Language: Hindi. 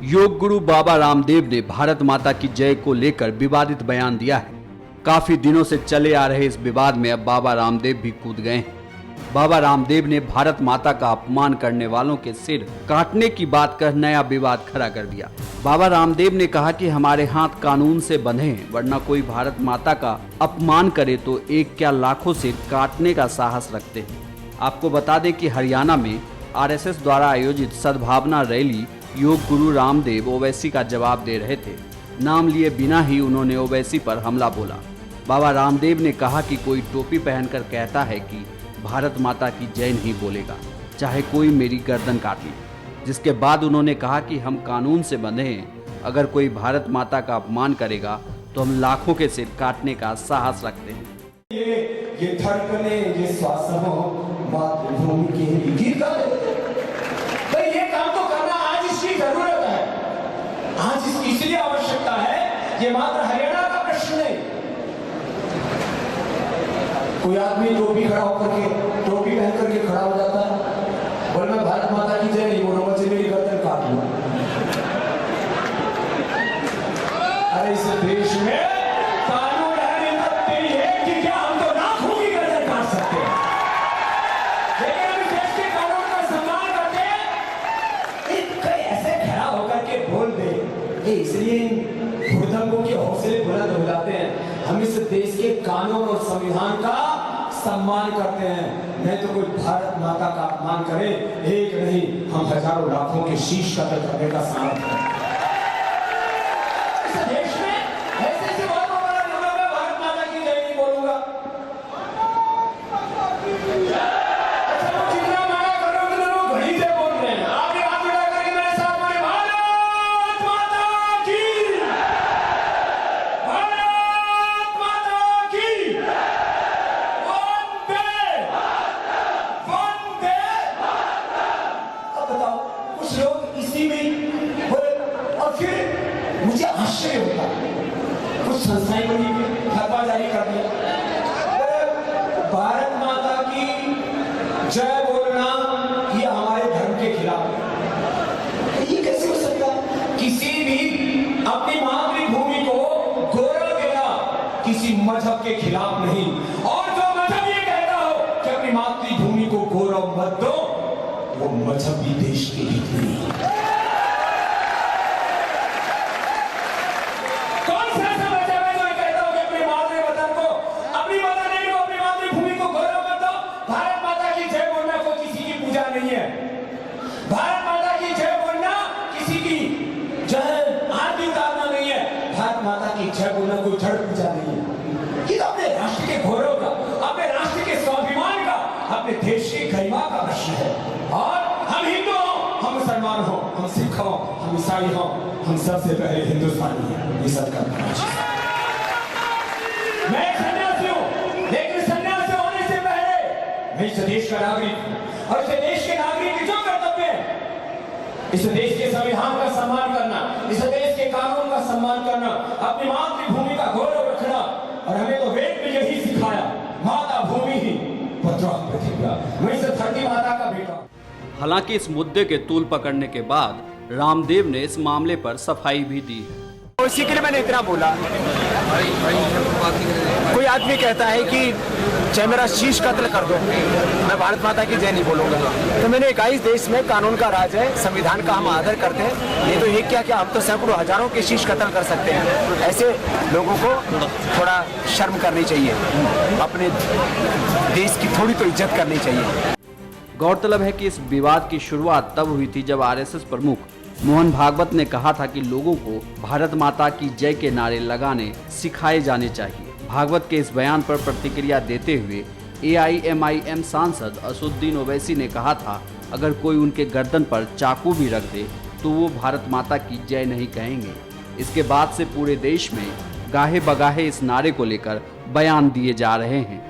योग गुरु बाबा रामदेव ने भारत माता की जय को लेकर विवादित बयान दिया है। काफी दिनों से चले आ रहे इस विवाद में अब बाबा रामदेव भी कूद गए हैं। बाबा रामदेव ने भारत माता का अपमान करने वालों के सिर काटने की बात कह नया विवाद खड़ा कर दिया। बाबा रामदेव ने कहा कि हमारे हाथ कानून से बंधे हैं, वरना कोई भारत माता का अपमान करे तो एक क्या लाखों सिर काटने का साहस रखते हैं। आपको बता दें कि हरियाणा में आरएसएस द्वारा आयोजित सद्भावना रैली योग गुरु रामदेव ओवैसी का जवाब दे रहे थे। नाम लिए बिना ही उन्होंने ओवैसी पर हमला बोला। बाबा रामदेव ने कहा कि कोई टोपी पहनकर कहता है कि भारत माता की जय नहीं बोलेगा, चाहे कोई मेरी गर्दन काट ले। जिसके बाद उन्होंने कहा कि हम कानून से बंधे हैं, अगर कोई भारत माता का अपमान करेगा तो हम लाखों के सिर काटने का साहस रखते हैं। ये धड़कने, ये श्वास हो मातृभूमि के गीत तो ये काम तो करना आज इसकी जरूरत है, आज इसकी इसलिए आवश्यकता है। ये मात्र हरियाणा का प्रश्न नहीं। कोई आदमी टोपी खड़ा होकर के टोपी पहन करके खड़ा हो जाता है, बोले मैं भारत माता की जय नहीं बोलूंगा, मुझे मेरी गर्दन काट लो। अरे इस देश में कानून है कि क्या हम तो लाखों की गर्दन काट सकते हैं, लेकिन हम इस देश के कानून का सम्मान करते हैं। ऐसे खड़ा होकर के बोल दे, इसलिए हुड़दंगों के हौसले बुलंद हो जाते हैं। हम इस देश के कानून और संविधान का सम्मान करते हैं, नहीं तो कोई भारत माता का अपमान करे, एक नहीं हम हजारों लाखों के शीश कतल करने का सामर्थ्य है। इस देश में ऐसे बात हो रहा है, मैं भारत माता की जय नहीं बोलूंगा। अच्छा, वो जितना माना कर रहे हो उतने लोग घड़ी से बोल रहे हैं। आप ये हाथ मिला करके मेरे साथ बोले भारत माता की, भारत माता की, वंदे वंदे। अब बताओ, कुछ लोग इसी में बोले, और फिर मुझे आश्चर्य होता है, कुछ संस्थाएं बनी फतवा जारी कर दिया, भारत माता की जय बोलना ये हमारे धर्म के खिलाफ है। ये कैसे हो सकता है? किसी भी अपनी मातृभूमि को गौरव देना किसी मजहब के खिलाफ नहीं, और जो मजहब ये कहता हो कि अपनी मातृभूमि को गौरव मत दो, वो मजहब भी देश के हित नहीं। कौन सा ऐसा मजहब है जो कहता हो कि अपनी मातृवतन को, अपनी मदर नहीं को, अपनी मातृभूमि को गौरव मत दो? भारत माता की जय बोलना कोई किसी की पूजा नहीं है। भारत माता की जय बोलना किसी की जय आरती उतारना नहीं है। भारत माता की जय बोलना कोई जड़ पूजा नहीं है। ये तो अपने राष्ट्र के गौरव का, अपने राष्ट्र के स्वाभिमान का, अपने देश की गरिमा का प्रश्न है। और हम हिंदू हो, हम मुसलमान हो, हम सिख हो, हम ईसाई हो, हम सबसे पहले हिंदुस्तानी हैं। ये सबका मैं सन्यासी हूं, लेकिन सन्यासी होने से पहले मैं इस देश का नागरिक हूं, और इस देश के नागरिक की जो कर्तव्य है, इस देश के संविधान का सम्मान करना, इस देश के कानून का सम्मान करना, अपनी मातृभूमि का गौरव रखना। और हमें तो वेद में यही सिखाया, माता भूमि ही पुत्रः प्रतिज्ञा। मैं इस धरती माता का बेटा। हालांकि इस मुद्दे के तूल पकड़ने के बाद रामदेव ने इस मामले पर सफाई भी दी है। उसी के लिए मैंने इतना बोला। कोई आदमी कहता है कि चाहे मेरा शीश कत्ल कर दो, मैं भारत माता की जय नहीं बोलूंगा। तो मैंने कहा इस देश में कानून का राज है, संविधान का हम आदर करते हैं। ये तो ये क्या हम तो सैकड़ों हजारों के शीश कत्ल कर सकते हैं। ऐसे लोगों को थोड़ा शर्म करनी चाहिए, अपने देश की थोड़ी तो इज्जत करनी चाहिए। गौरतलब है कि इस विवाद की शुरुआत तब हुई थी जब आरएसएस प्रमुख मोहन भागवत ने कहा था कि लोगों को भारत माता की जय के नारे लगाने सिखाए जाने चाहिए। भागवत के इस बयान पर प्रतिक्रिया देते हुए एआईएमआईएम सांसद असदुद्दीन ओवैसी ने कहा था, अगर कोई उनके गर्दन पर चाकू भी रख दे तो वो भारत माता की जय नहीं कहेंगे। इसके बाद से पूरे देश में गाहे बगाहे इस नारे को लेकर बयान दिए जा रहे हैं।